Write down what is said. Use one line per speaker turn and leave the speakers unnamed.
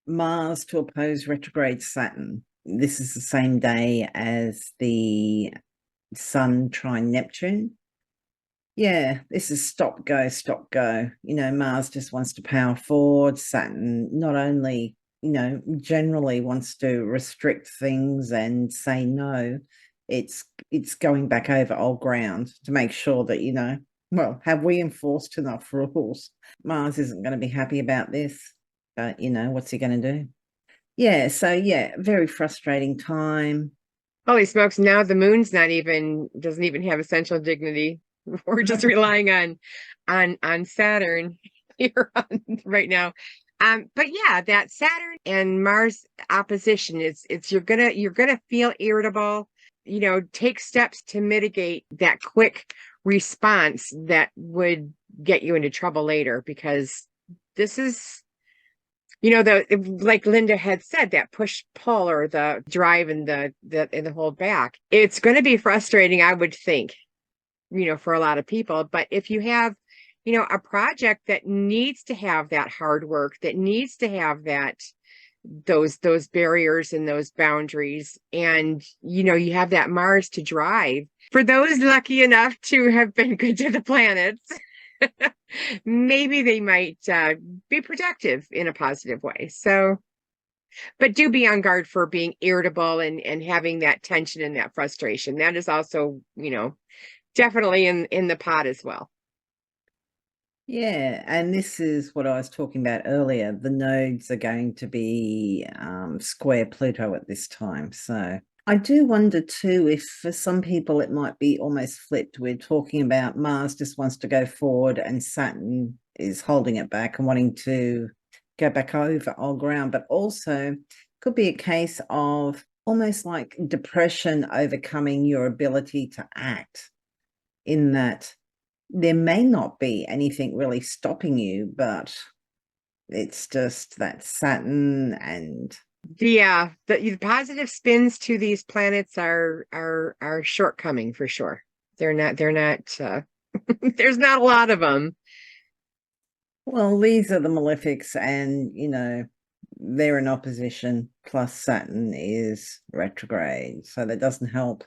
Mars to oppose retrograde Saturn. This is the same day as the Sun trine Neptune. Yeah, this is stop, go, stop, go. Mars just wants to power forward. Saturn not only, generally wants to restrict things and say no, it's going back over old ground to make sure that, well, have we enforced enough rules? Mars isn't going to be happy about this, but, what's he going to do? Yeah, so yeah, very frustrating time.
Holy smokes, now the moon's doesn't even have essential dignity. We're just relying on Saturn here right now. But yeah, that Saturn and Mars opposition it's you're gonna feel irritable, take steps to mitigate that quick response that would get you into trouble later, because this is like Lynda had said, that push pull, or the drive and the hold back. It's going to be frustrating, I would think, for a lot of people. But if you have, a project that needs to have that hard work, that needs to have those barriers and those boundaries, and you have that Mars to drive. For those lucky enough to have been good to the planets, maybe they might be productive in a positive way. So, but do be on guard for being irritable and having that tension and that frustration. That is also, definitely in the pot as well.
Yeah, and this is what I was talking about earlier. The nodes are going to be square Pluto at this time. So I do wonder too if for some people it might be almost flipped. We're talking about Mars just wants to go forward and Saturn is holding it back and wanting to go back over old ground, but also could be a case of almost like depression overcoming your ability to act, in that there may not be anything really stopping you, but it's just that Saturn and
Yeah, the positive spins to these planets are shortcoming for sure. They're not there's not a lot of them.
well, these are the malefics, and they're in opposition, plus Saturn is retrograde, so that doesn't help.